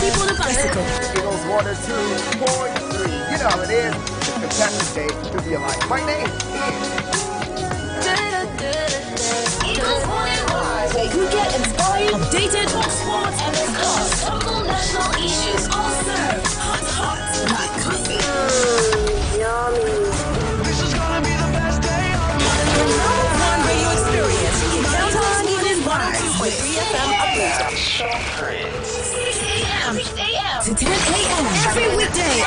people the bicycle. Eagles 102.3. You know how it is. It's a fantastic day to be alive. My name is Eagles Morning Rise, where you get inspired, updated on sports and discuss topical national issues. All served hot like coffee. yummy. This is gonna be the best day of my life. The number one radio experience. You count on Morning Rise with 3FM updated. 6 a.m. to 10 a.m. Every weekday.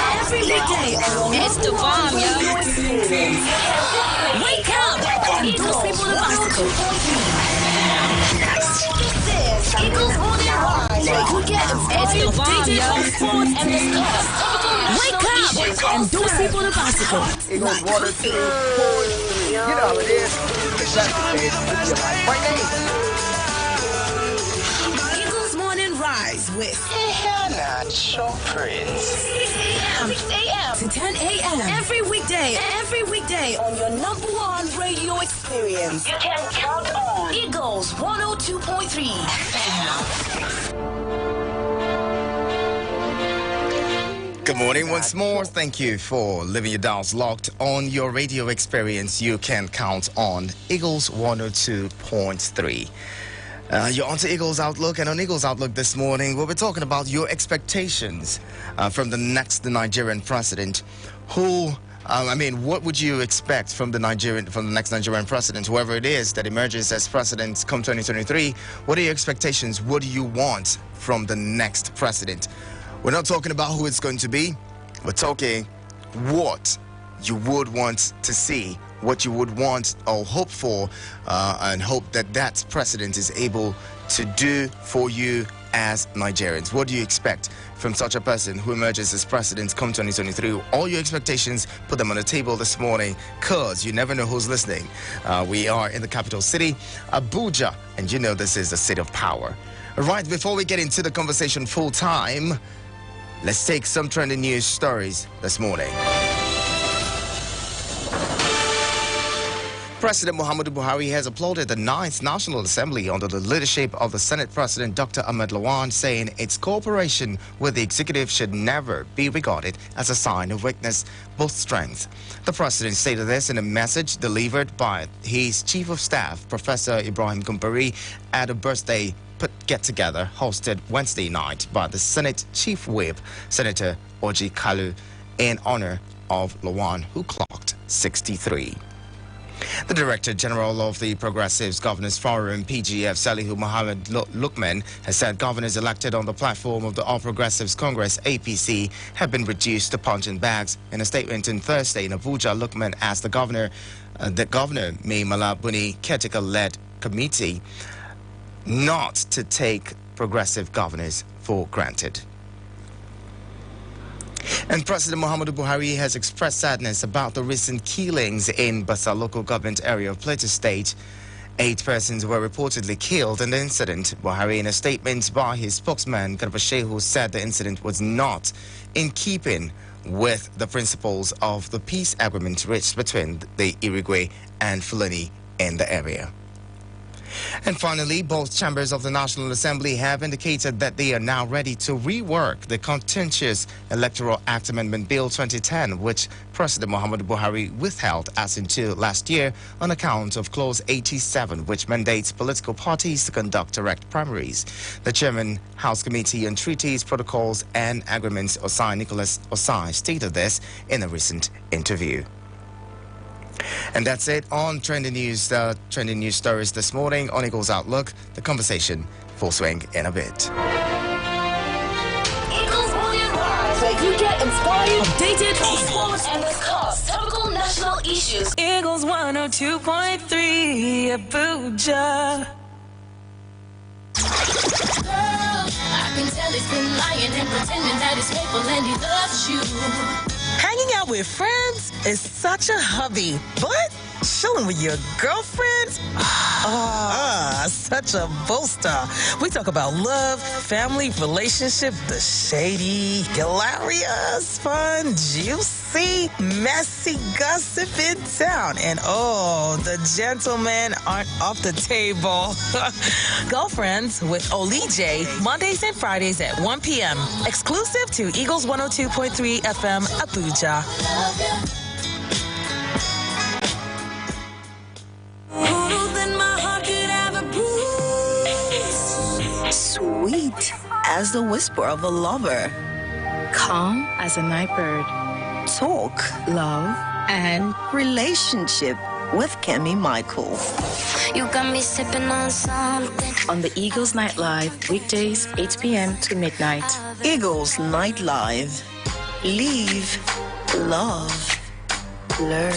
It's the bomb, yo. Wake up and those people the bicycle. This is Eagles Morning Rise, where you get inspired, updated on sports and discuss topical national issues. Wake up and those people the bicycle. Eagles 102.3. You know how it is. It's a fantastic day to be alive. My name is Eagles Morning Rise with Natural Prince. 6 a.m. to 10 a.m. Every weekday on your number one radio experience. You can count on Eagles 102.3 FM. Good morning once more. Thank you for leaving your dials locked on your radio experience. You can count on Eagles 102.3. You're on to Eagles Outlook, and on Eagles Outlook this morning, we'll be talking about your expectations from the next Nigerian president. What would you expect from the next Nigerian president, whoever it is that emerges as president come 2023? What are your expectations? What do you want from the next president? We're not talking about who it's going to be. We're talking what you would want to see, what you would want or hope for, and hope that president is able to do for you as Nigerians. What do you expect from such a person who emerges as president come 2023? All your expectations, put them on the table this morning, because you never know who's listening. We are in the capital city, Abuja, and you know this is the city of power. Right, before we get into the conversation full time, let's take some trending news stories this morning. President Muhammadu Buhari has applauded the 9th National Assembly under the leadership of the Senate President Dr. Ahmed Lawan, saying its cooperation with the executive should never be regarded as a sign of weakness, but strength. The president stated this in a message delivered by his chief of staff, Professor Ibrahim Gumbari, at a birthday get-together hosted Wednesday night by the Senate Chief Whip, Senator Orji Kalu, in honor of Lawan, who clocked 63. The Director General of the Progressives Governors Forum, PGF, Salihu Mohammed Lukman, has said governors elected on the platform of the All Progressives Congress, APC, have been reduced to punching bags. In a statement on Thursday in Abuja, Lukman asked the Governor May Malabuni caretaker-led committee not to take progressive governors for granted. And President Muhammadu Buhari has expressed sadness about the recent killings in Basa local government area of Plateau State. 8 persons were reportedly killed in the incident. Buhari, in a statement by his spokesman, Garba Shehu, said the incident was not in keeping with the principles of the peace agreement reached between the Irigwe and Fulani in the area. And finally, both chambers of the National Assembly have indicated that they are now ready to rework the contentious Electoral Act Amendment Bill 2010, which President Muhammadu Buhari withheld as until last year on account of Clause 87, which mandates political parties to conduct direct primaries. The Chairman, House Committee on Treaties, Protocols and Agreements, Osai Nicholas Osai, stated this in a recent interview. And that's it on trending news stories this morning on Eagles Outlook. The conversation full swing in a bit. Eagles Morning Rise, where you get inspired, updated on sports and discuss topical national issues. Eagles 102.3 Abuja. I can tell it's been lying and pretending that it's faithful and he loves you. Hanging out with friends is such a hobby, but Chilling with your girlfriends? Such a boaster. We talk about love, family, relationship, the shady, hilarious, fun, juicy, messy gossip in town. And the gentlemen aren't off the table. Girlfriends with Oli J, Mondays and Fridays at 1 p.m. Exclusive to Eagles 102.3 FM, Abuja. Sweet as the whisper of a lover. Calm as a night bird. Talk, Love and relationship with Kemi Michael. You got me sipping on something. on the Eagles Night Live, weekdays 8 p.m. to midnight. Eagles Night Live. Live, love, learn.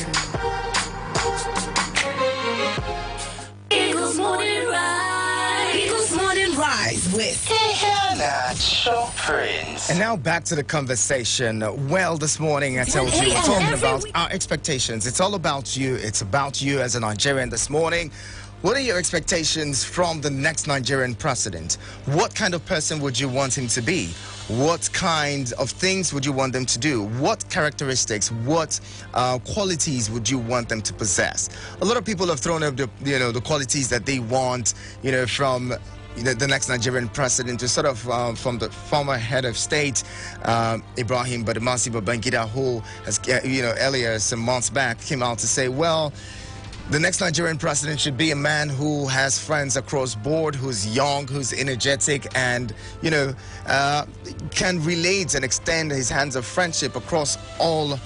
Eagles Morning Rise. Eagles Morning Rise with Natural Prince. And now back to the conversation. Well, this morning I told you we're talking about our expectations. It's all about you. It's about you as a Nigerian this morning. What are your expectations from the next Nigerian president? What kind of person would you want him to be? What kind of things would you want them to do? What characteristics, what qualities would you want them to possess? A lot of people have thrown up the qualities that they want, from the next Nigerian president to sort of from the former head of state, Ibrahim Badamasi Babangida, who has, earlier, some months back, came out to say, well, the next Nigerian president should be a man who has friends across board, who's young, who's energetic, and, can relate and extend his hands of friendship across all,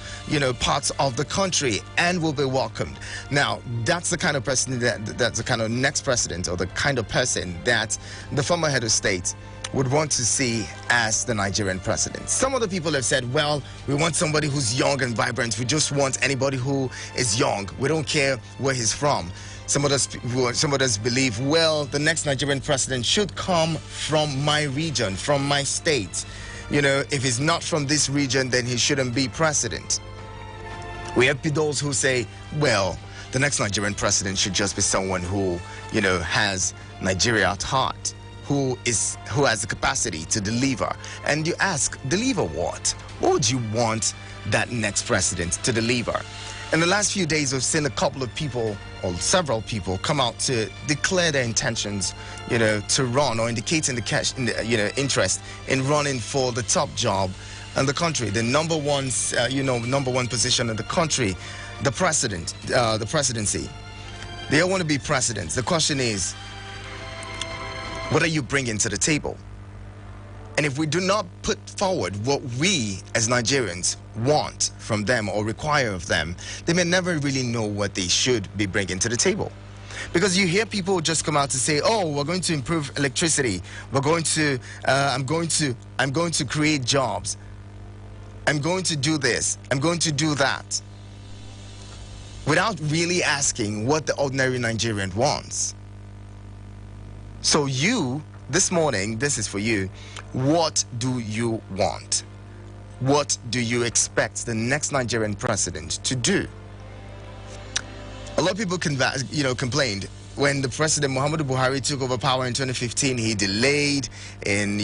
parts of the country and will be welcomed. Now, that's the kind of person that's the kind of next president, or the kind of person that the former head of state would want to see as the Nigerian president. Some other people have said, well, we want somebody who's young and vibrant. We just want anybody who is young. We don't care where he's from. Some others believe, well, the next Nigerian president should come from my region, from my state. If he's not from this region, then he shouldn't be president. We have those who say, well, the next Nigerian president should just be someone who, has Nigeria at heart. Who has the capacity to deliver. And you ask, deliver what? What would you want that next president to deliver? In the last few days, we've seen a couple of people, or several people, come out to declare their intentions, to run, or indicating interest in running for the top job in the country, the number one position in the country, the presidency. They all want to be presidents. The question is, what are you bringing to the table? And if we do not put forward what we as Nigerians want from them or require of them, they may never really know what they should be bringing to the table. Because you hear people just come out to say, oh, we're going to improve electricity. We're going to, I'm going to create jobs. I'm going to do this. I'm going to do that. Without really asking what the ordinary Nigerian wants. So you, this morning, this is for you. What do you want? What do you expect the next Nigerian president to do? A lot of people complained when the president Muhammadu Buhari took over power in 2015. He delayed in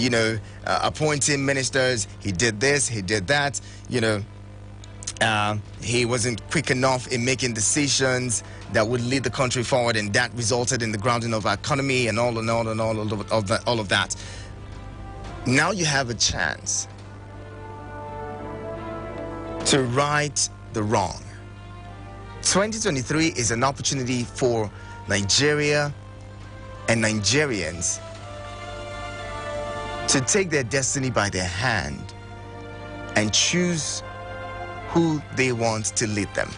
appointing ministers. He did this, he did that. He wasn't quick enough in making decisions that would lead the country forward, and that resulted in the grounding of our economy and all of that. Now you have a chance to right the wrong. 2023 is an opportunity for Nigeria and Nigerians to take their destiny by their hand and choose who they want to lead them.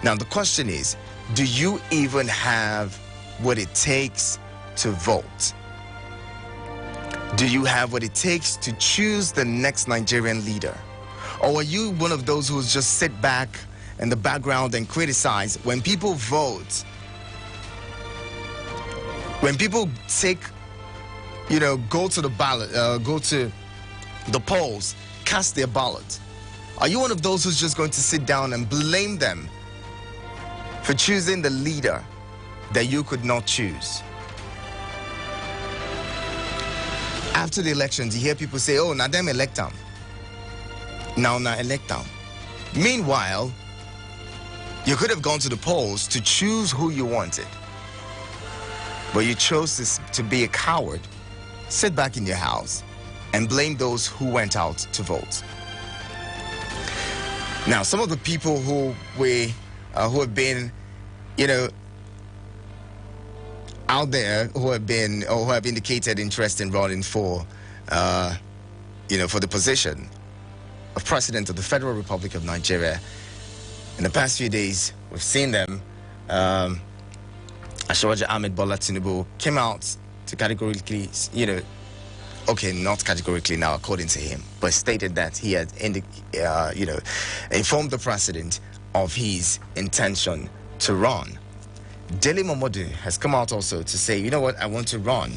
Now, the question is, do you even have what it takes to vote? Do you have what it takes to choose the next Nigerian leader? Or are you one of those who just sit back in the background and criticize when people vote? When people go to the ballot, go to the polls, cast their ballot, are you one of those who's just going to sit down and blame them for choosing the leader that you could not choose. After the elections, you hear people say, oh, now them elect them. Now elect them. Meanwhile, you could have gone to the polls to choose who you wanted. But you chose to be a coward, sit back in your house, and blame those who went out to vote. Now, some of the people who have been, out there, who have indicated interest in running for, for the position of President of the Federal Republic of Nigeria. In the past few days, we've seen them. Asiwaju Ahmed Bola Tinubu came out to categorically, not categorically now, according to him, but stated that he had, informed the president of his intention to run. Dele Momodu has come out also to say, you know what, I want to run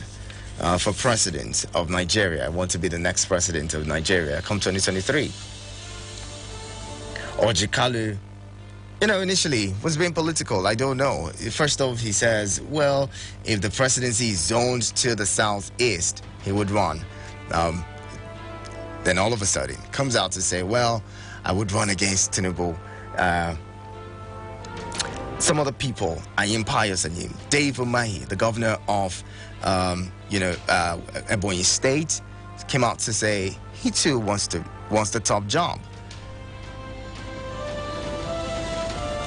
for president of Nigeria. I want to be the next president of Nigeria come 2023. Ojikalu, initially was being political. I don't know. First off, he says, well, if the presidency is zoned to the southeast, he would run. Then all of a sudden, comes out to say, well, I would run against Tinubu. Some other people, Ayim Payos, Dave Umahi, the governor of, Ebonyi State, came out to say he too wants the top job.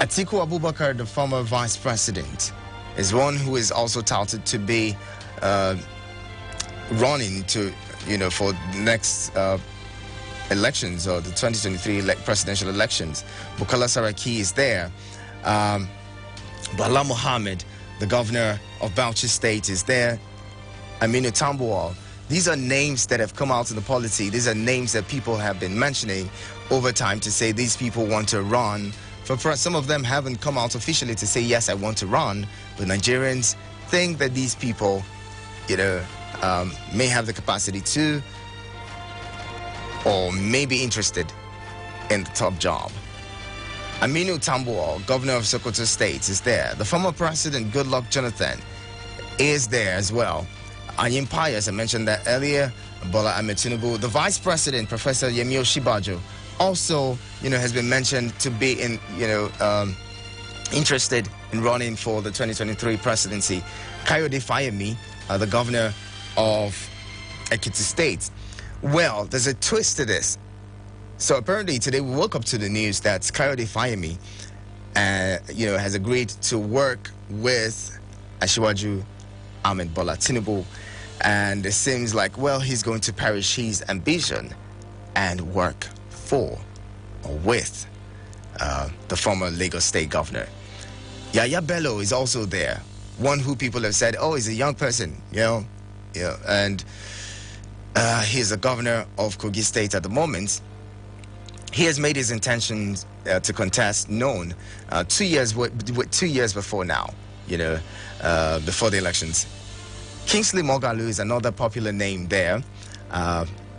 Atiku Abubakar, the former vice president, is one who is also touted to be running to, for the next elections or the 2023 presidential elections. Bukola Saraki is there. Bala Mohammed, the governor of Bauchi State, is there. Aminu Tambuwal. These are names that have come out in the polity. These are names that people have been mentioning over time to say these people want to run. Some of them haven't come out officially to say, yes, I want to run. But Nigerians think that these people, may have the capacity to or may be interested in the top job. Aminu Tambuwal, governor of Sokoto State, is there. The former president, Goodluck Jonathan, is there as well. Ayim Payos, I mentioned that earlier. Bola Ahmed Tinubu. The vice president, Professor Yemi Oshibajo, also, has been mentioned to be interested in running for the 2023 presidency. Kayode Fayemi, the governor of Ekiti State. Well, there's a twist to this. So apparently today we woke up to the news that Kayode Fayemi, has agreed to work with Asiwaju Ahmed Bola Tinubu, and it seems like, well, he's going to perish his ambition and work for or with the former Lagos State governor. Yaya Bello is also there, one who people have said, oh, he's a young person, and he's the governor of Kogi State at the moment. He has made his intentions to contest known 2 years before now, before the elections. Kingsley Moghalu is another popular name there.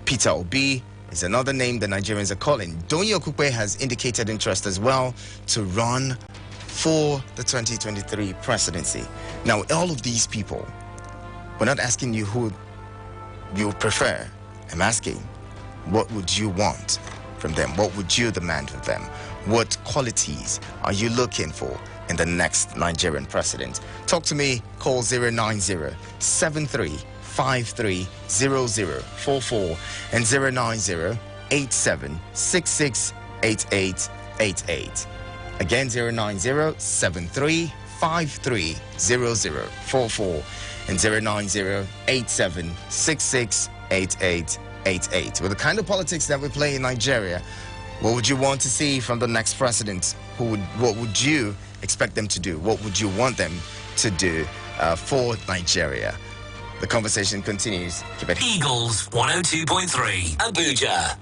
Peter Obi is another name that Nigerians are calling. Donyi Okupe has indicated interest as well to run for the 2023 presidency. Now, all of these people, we're not asking you who you prefer. I'm asking, what would you want from them? What would you demand of them? What qualities are you looking for in the next Nigerian president? Talk to me. Call 090-7353-0044 and 090-8766-8888. Again, 090-7353-0044 and 090-8766-8888. With the kind of politics that we play in Nigeria, what would you want to see from the next president? What would you expect them to do? What would you want them to do for Nigeria? The conversation continues. Keep it. Eagles 102.3 Abuja.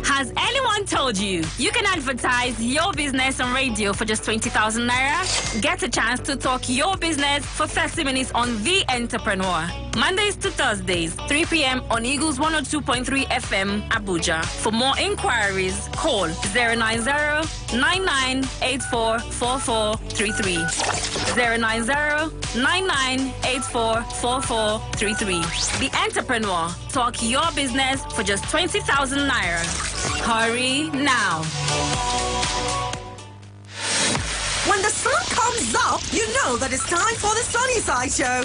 Has anyone told you you can advertise your business on radio for just 20,000 naira? Get a chance to talk your business for 30 minutes on The Entrepreneur. Mondays to Thursdays, 3 p.m. on Eagles 102.3 FM, Abuja. For more inquiries, call 090-9984-4433. 090-9984-4433. The Entrepreneur. Talk your business for just 20,000 naira. Hurry now. When the sun comes up, you know that it's time for the Sunny Side Show.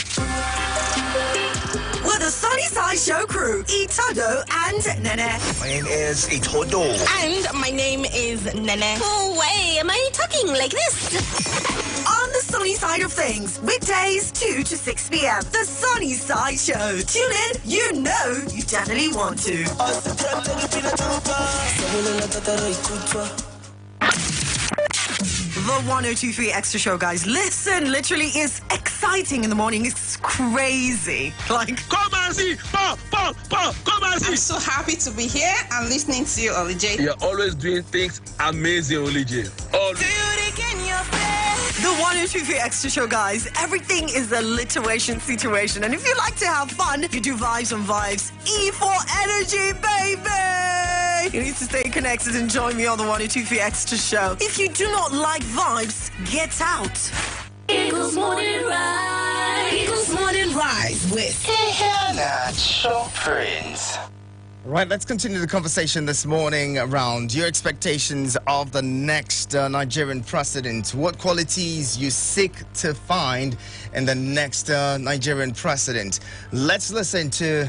With the Sunny Side Show crew, Itodo and Nene. My name is Itodo. And my name is Nene. Oh, wait, am I talking like this? On the sunny side of things, weekdays 2 to 6 p.m. The Sunny Side Show. Tune in, you know you definitely want to. The 102.3 Extra Show, guys. Listen, literally is exciting in the morning. It's crazy. Like, come and see! Come and see! I'm so happy to be here and listening to you, Oli J. You're always doing things amazing, Oli J. Always. the 102.3 Extra Show, guys. Everything is alliteration situation. And if you like to have fun, you do vibes on vibes. E for energy, baby! You need to stay connected and join me on the 102.3 Extra Show. If you do not like vibes, get out. Eagles Morning Rise. Eagles Morning Rise with Natural Prince. Right, let's continue the conversation this morning around your expectations of the next Nigerian president. What qualities you seek to find in the next Nigerian president. Let's listen to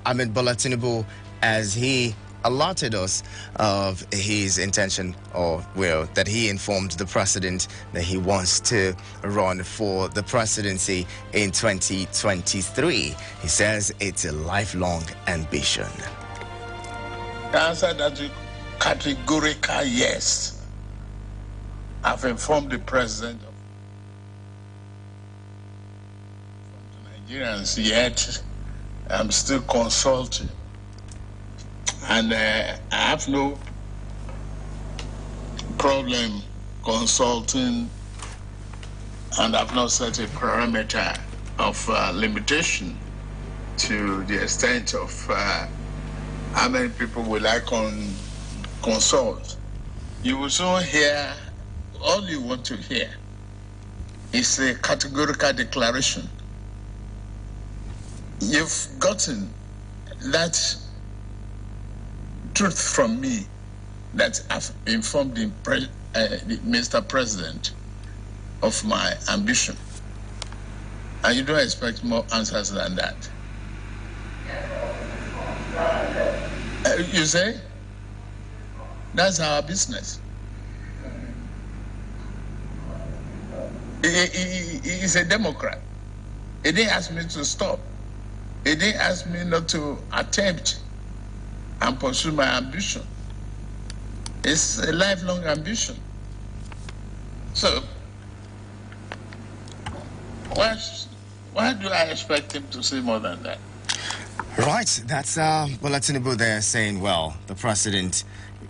Ahmed Bola Tinubu as he allotted us of his intention or will that he informed the president that he wants to run for the presidency in 2023. He says it's a lifelong ambition. The answer that is categorical yes. I've informed the president of the Nigerians, yet I'm still consulting. And I have no problem consulting, and I've not set a parameter of limitation to the extent of how many people will I consult. You will soon hear, all you want to hear is a categorical declaration. You've gotten that truth from me that I've informed the Mr. President of my ambition. And you don't expect more answers than that. You say? That's our business. He's a Democrat. He didn't ask me to stop. He didn't ask me not to attempt and pursue my ambition. It's a lifelong ambition. So, why do I expect him to say more than that? Right, that's Bola Tinubu there saying, well, the president,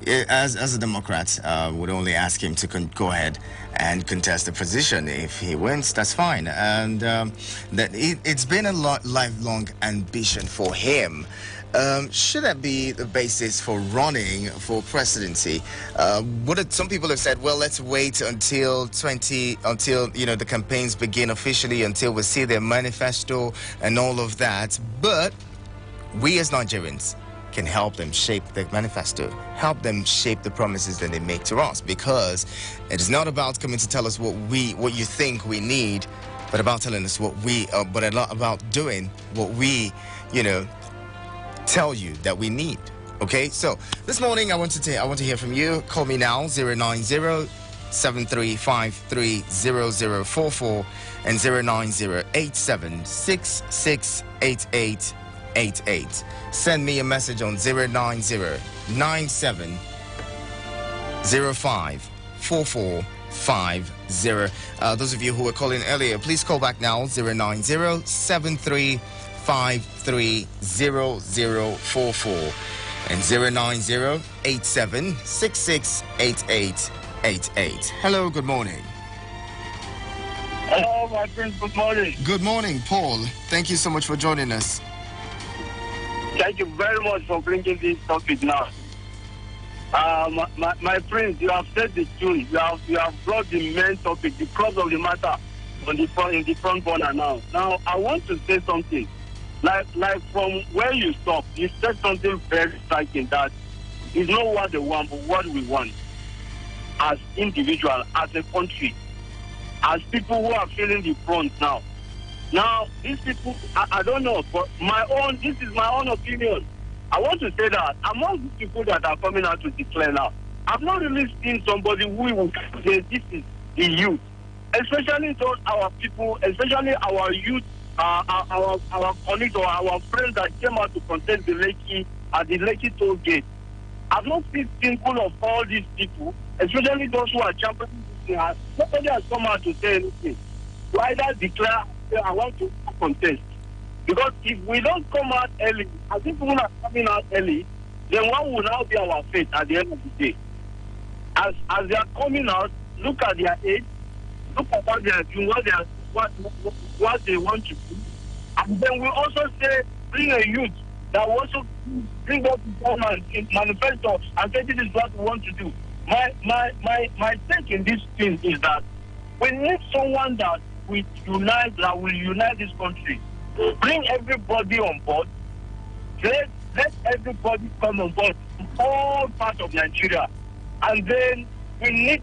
as a Democrat, would only ask him to go ahead and contest the position. If he wins, that's fine. And that it's been a lifelong ambition for him. Should that be the basis for running for presidency? Some people have said, well, let's wait until the campaigns begin officially, until we see their manifesto and all of that. But we as Nigerians can help them shape the manifesto, help them shape the promises that they make to us, because it is not about coming to tell us what you think we need, but about telling us but about doing what we, tell you that we need. Okay, so this morning I want to hear from you. Call me now, 090-7353-0044 and 090-8766-8888. Send me a message on 090-9705-4450. Those of you who were calling earlier, please call back now, 090-7353-0044. and 090-8766-8888. Hello, good morning. Hello, my friend. Good morning. Good morning, Paul. Thank you so much for joining us. Thank you very much for bringing this topic now. My friends, you have said the truth. You have brought the main topic, the crux of the matter, in the front burner now. Now, I want to say something. Like from where you stop, you said something very striking that it's not what they want, but what we want as individuals, as a country, as people who are feeling the front now. Now, these people, I don't know, but this is my own opinion. I want to say that among the people that are coming out to declare now, I've not really seen somebody who will say this is the youth, especially those our people, especially our youth, our colleagues or our friends that came out to contest the Lekki at the Lekki toll gate. I've not seen single of all these people, especially those who are championing this thing. Nobody has come out to say anything. To either declare, I want to contest. Because if we don't come out early, as if people are coming out early, then what will now be our fate at the end of the day? As they are coming out, look at their age, look at what they are doing, what they want to do. And then we also say, bring a youth that will also bring up the government in manifesto and say this is what we want to do. My take in this thing is that we need someone that will unite this country. Bring everybody on board. Let everybody come on board in all parts of Nigeria. And then we need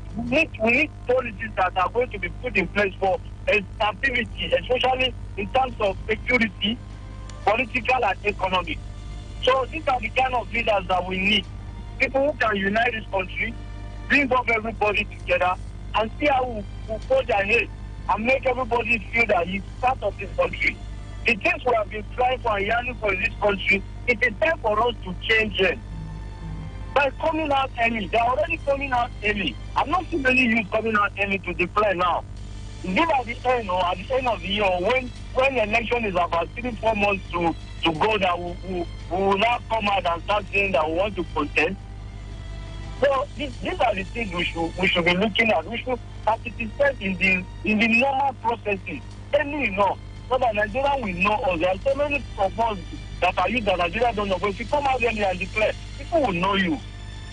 policies that are going to be put in place for stability, especially in terms of security, political and economic. So these are the kind of leaders that we need. People who can unite this country, bring up everybody together, and see how we hold their head and make everybody feel that he's part of this country. The things we have been trying for and yearning for in this country, it is time for us to change it. By coming out early, they're already coming out early. I'm not seeing many youth coming out early to declare now. Is it at the end or at the end of the year, when the election is about 3-4 months to go, that we will now come out and start saying that we want to contest? So these are the things we should be looking at. We should participate in the normal processes early enough, so that Nigeria will know us. There are so many of us that are youth that Nigeria don't know. But if you come out early and declare, people will know you.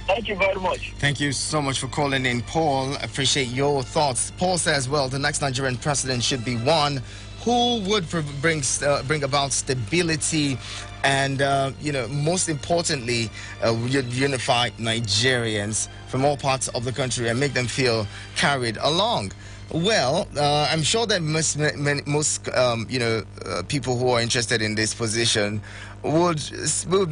Thank you very much. Thank you so much for calling in, Paul. Appreciate your thoughts. Paul says, well, the next Nigerian president should be one who would bring about stability and, most importantly, unify Nigerians from all parts of the country and make them feel carried along. Well, I'm sure that most people who are interested in this position would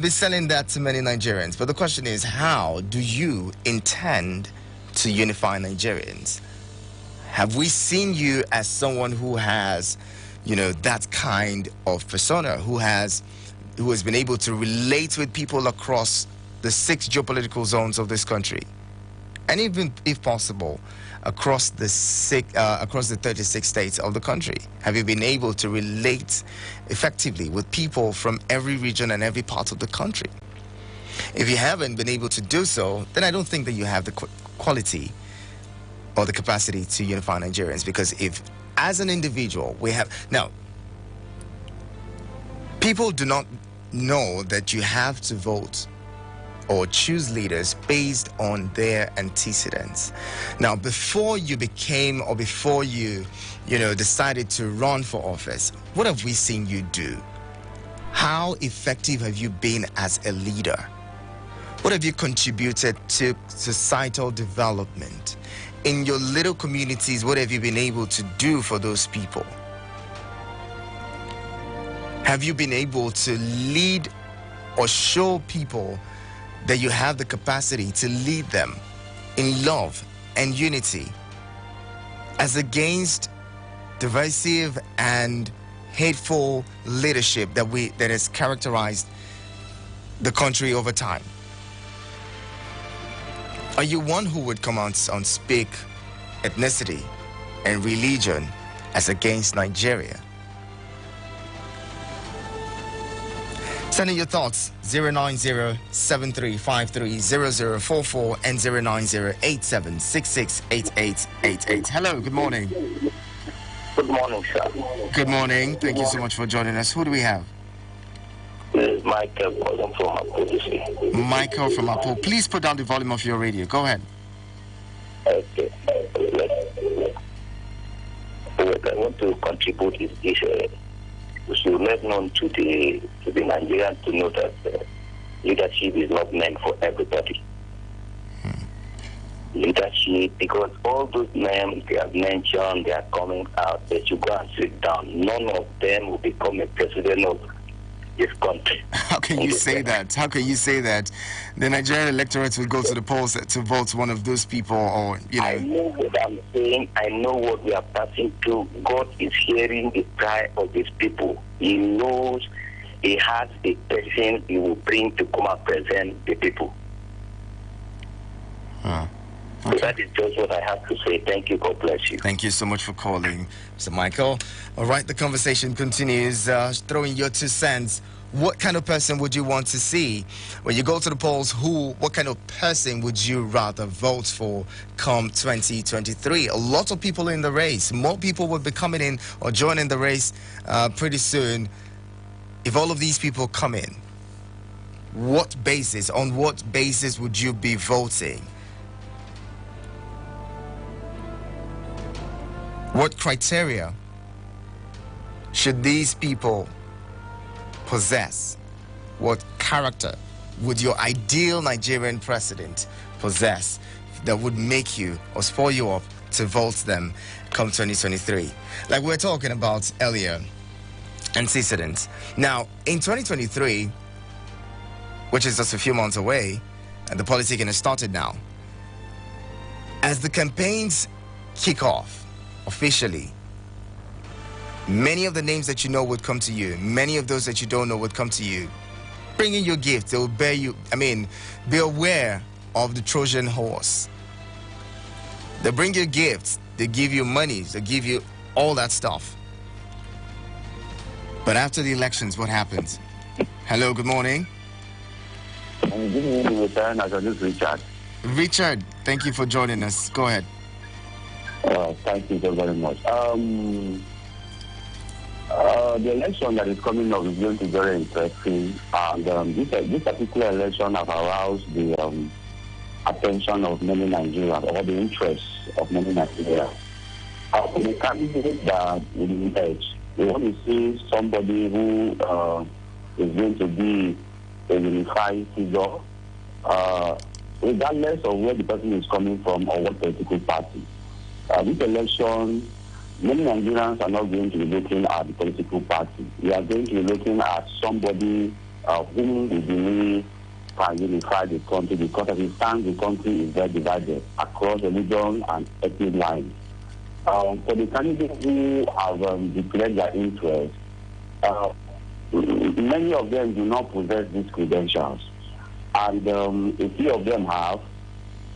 be selling that to many Nigerians. But the question is, how do you intend to unify Nigerians? Have we seen you as someone who has, that kind of persona, who has been able to relate with people across the 6 geopolitical zones of this country, and even, if possible, across the 36 states of the country? Have you been able to relate effectively with people from every region and every part of the country? If you haven't been able to do so, then I don't think that you have the quality or the capacity to unify Nigerians. Because if, as an individual, we have... Now, people do not know that you have to vote or choose leaders based on their antecedents. Now, before you became, or before you decided to run for office, what have we seen you do? How effective have you been as a leader? What have you contributed to societal development? In your little communities, what have you been able to do for those people? Have you been able to lead or show people that you have the capacity to lead them in love and unity, as against divisive and hateful leadership that has characterized the country over time? Are you one who would come out and speak ethnicity and religion as against Nigeria? Send in your thoughts 090-7353-0044 and 090-8766-8888. Hello, good morning. Good morning, sir. Good morning. Thank you so much for joining us. Who do we have? This is Michael calling from Apo. Michael from Apo. Please put down the volume of your radio. Go ahead. Okay. What I want to contribute is this. We should make known to the Nigerians to know that leadership is not meant for everybody. Leadership, because all those names they have mentioned, they are coming out, they should go and sit down. None of them will become a president of this country. How can you say that? How can you say that? The Nigerian electorate will go to the polls to vote one of those people, or, you know. I know what I'm saying. I know what we are passing through. God is hearing the cry of his people. He knows he has a person he will bring to come and present the people. Okay. So that is just what I have to say. Thank you. God bless you. Thank you so much for calling, Mr. Michael. All right, the conversation continues. Throwing your 2 cents. What kind of person would you want to see when you go to the polls? What kind of person would you rather vote for come 2023? A lot of people in the race. More people will be coming in or joining the race pretty soon. If all of these people come in, on what basis would you be voting? What criteria should these people possess? What character would your ideal Nigerian president possess that would make you or spur you up to vote them come 2023? Like we were talking about earlier, antecedents. Now, in 2023, which is just a few months away, and the politicking has started now, as the campaigns kick off officially, many of the names that you know would come to you. Many of those that you don't know would come to you. Bring in your gifts. They will bear you. Be aware of the Trojan horse. They bring you gifts. They give you money. They give you all that stuff. But after the elections, what happens? Hello, good morning. Good morning, Richard. Richard, thank you for joining us. Go ahead. Thank you so very much. The election that is coming up is going to be very interesting, and this particular election has aroused the attention of many Nigerians, or the interest of many Nigerians. The candidate that will emerge, we want to see somebody who is going to be a unified figure, regardless of where the person is coming from or what political party. This election, many Nigerians are not going to be looking at the political party. We are going to be looking at somebody whom we believe can unify the country, because as it stands, the country is very divided across religion and ethnic lines. For the candidates who have declared their interest, many of them do not possess these credentials. And a few of them have.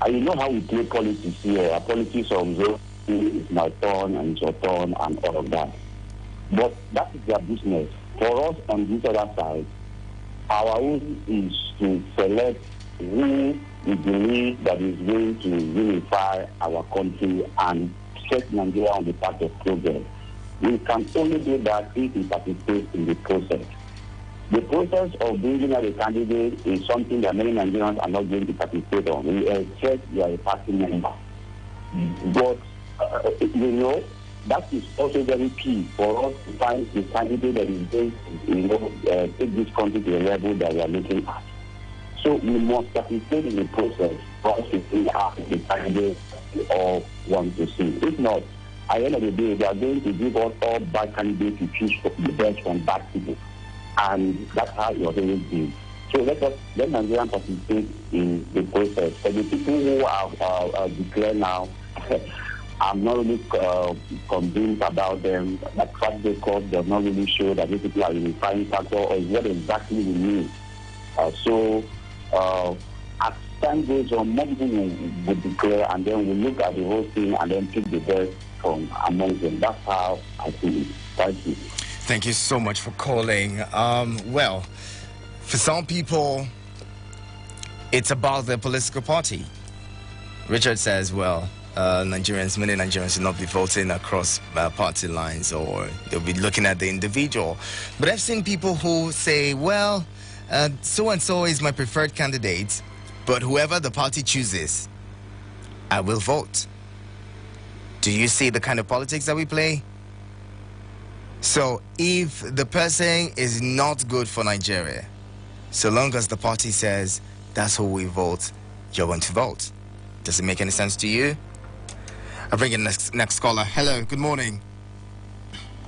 And you know how we play politics here, politics of zone, it's my turn and it's your turn and all of that. But that is their business. For us on this other side, our own is to select who we believe that is going to unify our country and set Nigeria on the path of progress. We can only do that if we participate in the process. The process of bringing out a candidate is something that many Nigerians are not going to participate on. We expect you are a party member. But, that is also very key for us to find a candidate that is going to, take this country to a level that we are looking at. So we must participate in the process for us to see how the candidate we all want to see. If not, at the end of the day, they are going to give us all bad candidates to choose the best from bad people. And that's how it always been. So let Nigerians participate in the process. For the people who are declared now, I'm not really convinced about them. The track record does not really show that these people are unifying factor or what exactly we need. As time goes on, more people will declare, and then we look at the whole thing and then pick the best from among them. That's how I see it. Thank you. Thank you so much for calling. For some people, it's about their political party. Richard says, well, many Nigerians will not be voting across party lines, or they'll be looking at the individual. But I've seen people who say, well, so-and-so is my preferred candidate, but whoever the party chooses, I will vote. Do you see the kind of politics that we play? So if the person is not good for Nigeria, so long as the party says that's who we vote, you're going to vote. Does it make any sense to you? I'll bring in next caller. Hello, good morning.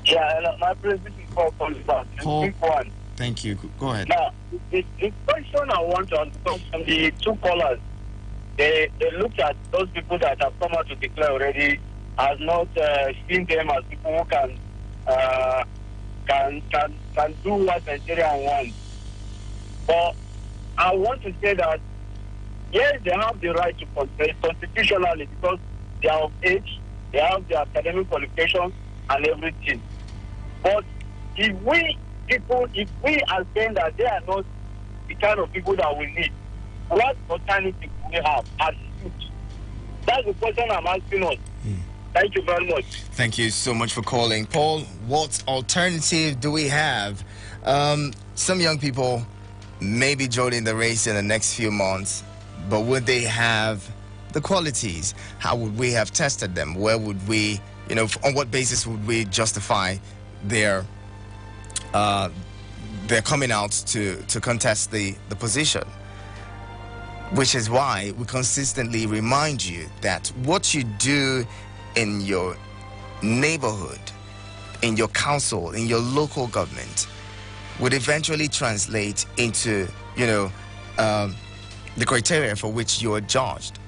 Yeah, my president is Paul Poliban. One. Thank you. Go ahead. Now, the question I want to ask from the two callers, they look at those people that have come out to declare already as not seeing them as people who can do what Nigeria wants. But I want to say that yes, they have the right to contest constitutionally because they are of age, they have the academic qualifications and everything. But if we are saying that they are not the kind of people that we need, what alternative do we have as youth? That's the question I'm asking us. Thank you very much. Thank you so much for calling. Paul, what alternative do we have? Some young people may be joining the race in the next few months, but would they have the qualities? How would we have tested them? Where would we, on what basis would we justify their coming out to contest the position? Which is why we consistently remind you that what you do in your neighborhood, in your council, in your local government would eventually translate into, the criteria for which you are judged.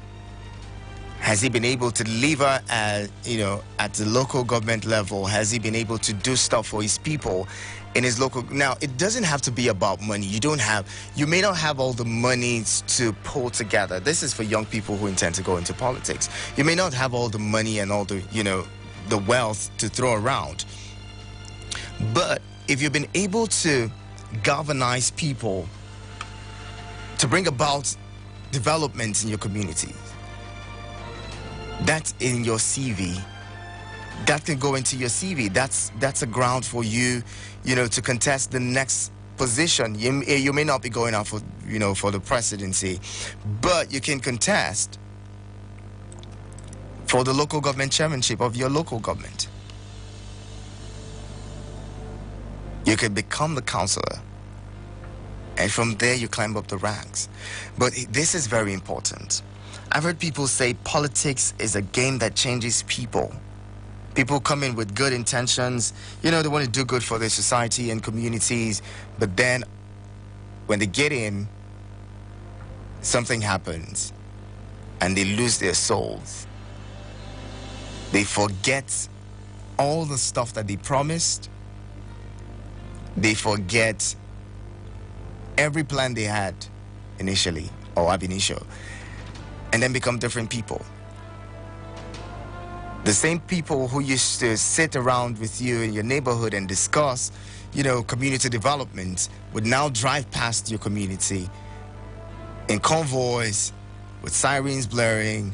Has he been able to deliver at the local government level? Has he been able to do stuff for his people in his local? Now, it doesn't have to be about money. You may not have all the money to pull together. This is for young people who intend to go into politics. You may not have all the money and all the, the wealth to throw around. But if you've been able to galvanize people to bring about development in your community, that's in your CV. That can go into your CV. That's a ground for you, to contest the next position. You may not be going out for, for the presidency, but you can contest for the local government chairmanship of your local government. You can become the councillor, and from there you climb up the ranks. But this is very important. I've heard people say politics is a game that changes people. People come in with good intentions. They want to do good for their society and communities. But then when they get in, something happens and they lose their souls. They forget all the stuff that they promised. They forget every plan they had initially or ab initio, and then become different people. The same people who used to sit around with you in your neighborhood and discuss, community development would now drive past your community in convoys with sirens blaring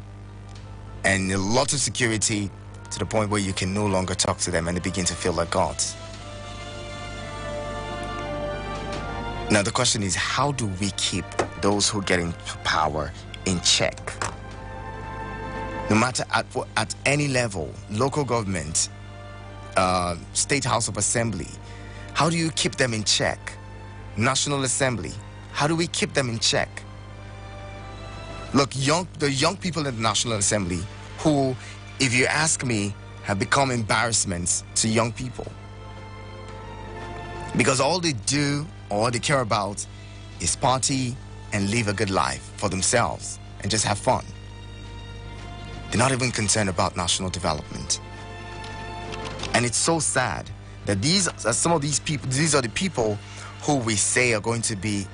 and a lot of security, to the point where you can no longer talk to them and they begin to feel like gods. Now the question is, how do we keep those who get into power in check? No matter at any level, local government, state house of assembly, how do you keep them in check? National Assembly, how do we keep them in check? Look, the young people in the National Assembly who, if you ask me, have become embarrassments to young people. Because all they do, all they care about is party and live a good life for themselves and just have fun. They're not even concerned about national development. And it's so sad that these are some of these people, these are the people who we say are going to be,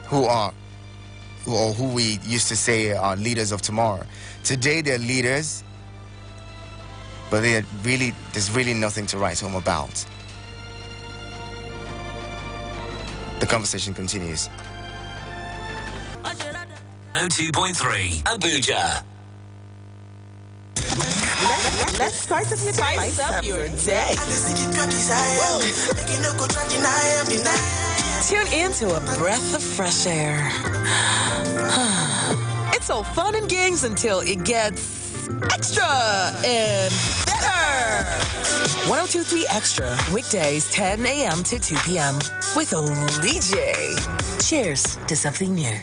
who we used to say are leaders of tomorrow. Today they're leaders, but there's really nothing to write home about. The conversation continues. 2.3 Abuja. Let's spice up your day. Tune in to a breath of fresh air. It's all fun and games until it gets extra and better. 102.3 Extra, weekdays 10 a.m. to 2 p.m. with Olije. Cheers to something new.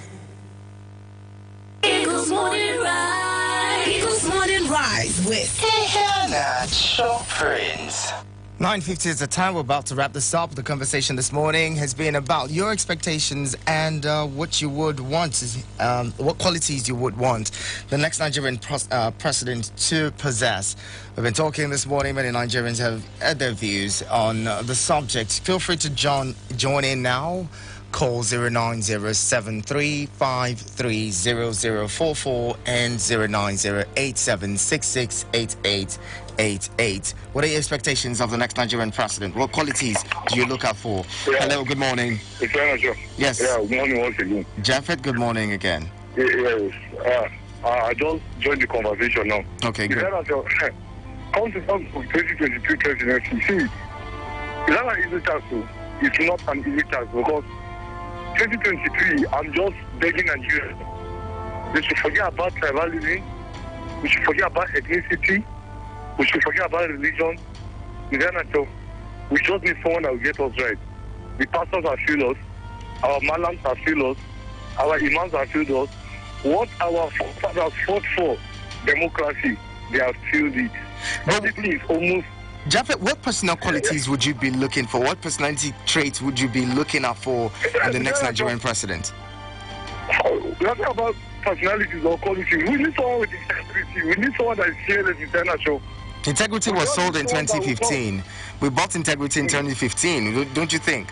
Eagles Morning Rise. Eagles Morning Rise with Natural Prince. 9:50 is the time. We're about to wrap this up. The conversation this morning has been about your expectations and what you would want, what qualities you would want the next Nigerian president to possess. We've been talking this morning. Many Nigerians have had their views on the subject. Feel free to join in now. Call 09073530044 and 09087668888. What are your expectations of the next Nigerian president? What qualities do you look out for? Yeah. Hello, good morning. Yes. Yeah, good morning once again. Japheth, good morning again. Yes. I just joined the conversation now. Okay, good. Come to 2022 presidency. See, it's not an easy task. It's not an easy task because 2023, I'm just begging Nigeria. They should forget about tribalism. We should forget about ethnicity. We should forget about religion. We just need someone that will get us right. The pastors have failed us. Our malams have failed us. Our imams have failed us. What our forefathers fought for, democracy, they have failed it. Everything is almost... Japheth, what personal qualities would you be looking for? What personality traits would you be looking out for in the next Nigerian president? We're not about personalities or qualities. We need someone with integrity. We need someone that is fearless international. Integrity was sold in 2015. We bought integrity in 2015, don't you think?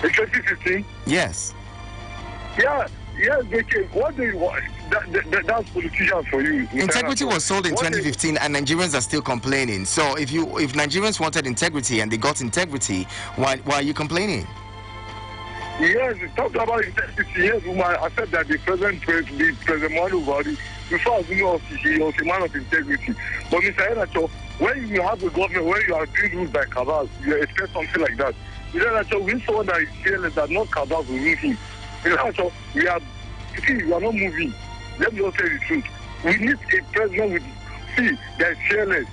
In 2015? Yes. Yeah, they came. What do you want? That's politicians for you. Integrity was sold in 2015 and Nigerians are still complaining. So if Nigerians wanted integrity and they got integrity, why are you complaining? Yes, talk about integrity. Yes, I said that the President Muhammadu Buhari, before I was in office, he was a man of integrity. But Mr. Enacho, when you have a government where you are doing rules by cabals, you expect something like that. Mr. Enacho, we need someone that is fearless, that not cabals will rule him. Mr. Enacho, we are not moving. Let me just tell you the truth. We need a president that is fearless.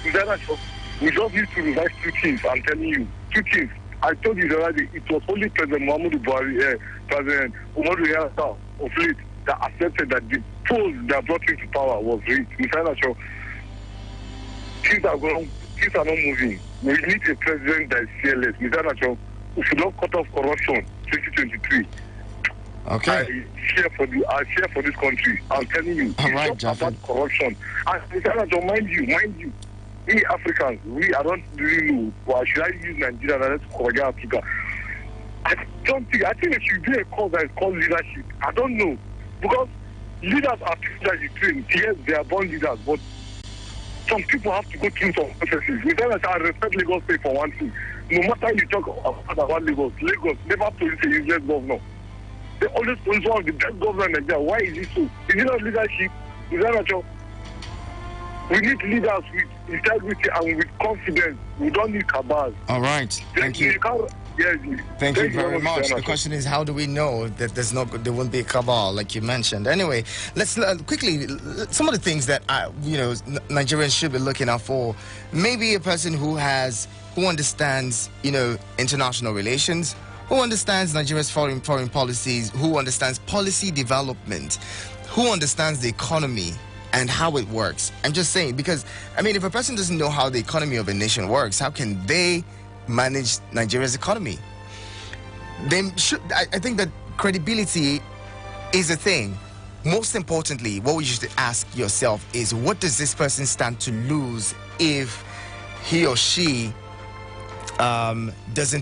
Mr. Enacho, we just need to revise two things, I'm telling you. Two things. I told you already, it was only President Muhammadu Buhari, President Umaru Yar'Adua of late that accepted that the polls that brought him to power was rigged. Mr. Enacho, things are not moving. We need a president that is fearless. Mr. Enacho, we should not cut off corruption 2023. Okay. I share for this country. I'm telling you. All right, it's not about corruption. And Mr. Enacho, mind you, we Africans, I don't really know. Why should I use Nigeria and let's forget Africa? I think there should be a cause that is called leadership. I don't know. Because leaders are people that you train. Yes, they are born leaders, but some people have to go through some processes. I respect Lagos State for one thing. No matter you talk about Lagos never produce a useless governor. They always produce one of the best governors in Nigeria. Why is it so? Is it not leadership? Is that not true? We need leaders with integrity and with confidence. We don't need cabals. All right. Thank you. Thank you very much. The question is, how do we know that there won't be a cabal, like you mentioned? Anyway, let's quickly, some of the things that Nigerians should be looking out for. Maybe a person who understands, international relations, who understands Nigeria's foreign policies, who understands policy development, who understands the economy and how it works. I'm just saying, because, if a person doesn't know how the economy of a nation works, how can they manage Nigeria's economy? I think that credibility is a thing. Most importantly, what you should ask yourself is, what does this person stand to lose if he or she doesn't